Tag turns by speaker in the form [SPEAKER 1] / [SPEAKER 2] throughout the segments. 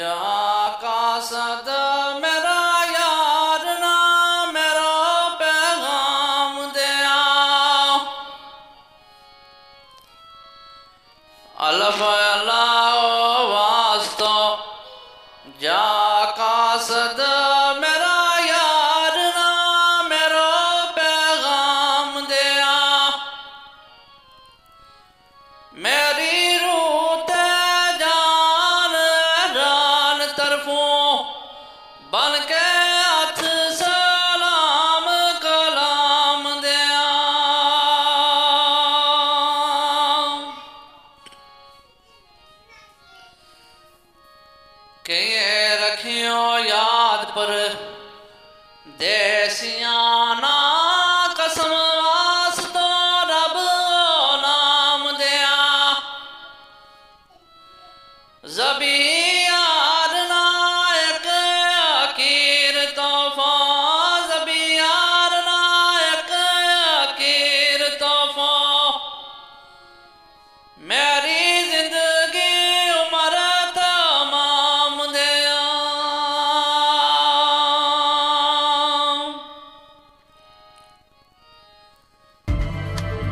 [SPEAKER 1] जा कासद मेरा यार ना मेरा पैगाम दिया अल्लाह वास्तो जा कासद मेरा यार ना मेरा पैगाम दिया मेरी बन के हथ सलाम कलाम दिया के रखियो याद पर देसियाना कसम वास्तो रब नाम दिया जबी मेरी जिंदगी उम्र तमाम दिया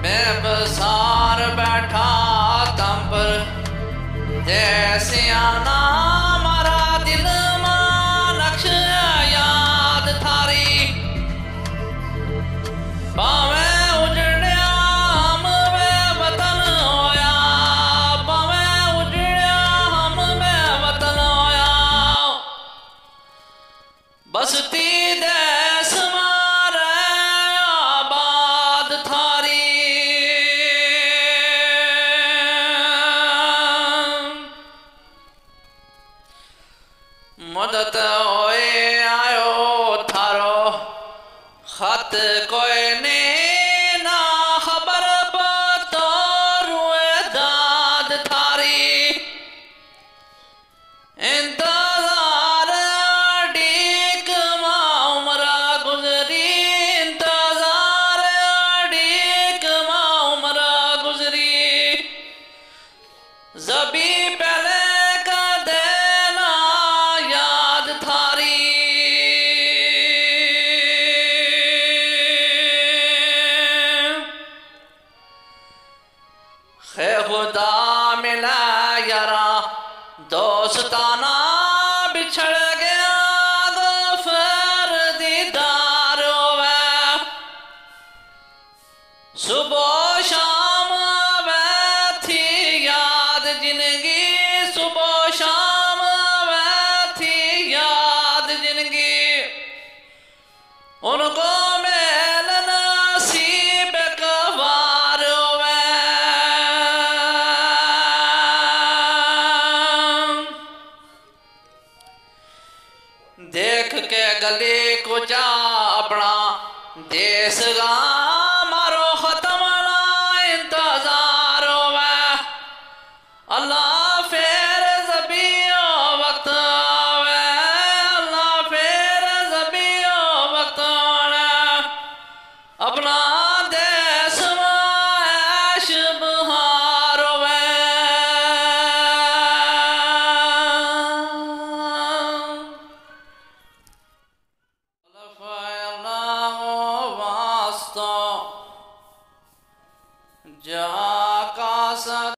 [SPEAKER 1] मैं बसार बैठा तम पर जैसे आना मारा दिल मां नक्श याद थारी पावे बसती देश मारे आबाद थारी मदद होए आयो थारो खत कोई ने ना खबर बतौरुए दाद थारी जबी पहले का देना याद थारी खे खुदा मिला यारा दोस्ताना बिछड़ गया तो फिर दीदार हुआ सुबह शाम जिंदगी सुबह शाम थी याद जिंदगी उनको मेल नसीब कवार देख के गले को जा अपना देश गा मारो खत्म ना इंतजार अल्लाह फेर ज़बियो वक्त आवे अल्लाह फेर ज़बियो वक्त आवे अपना देश ऐश बहार होवे अल्लाह वास्तो जा कासद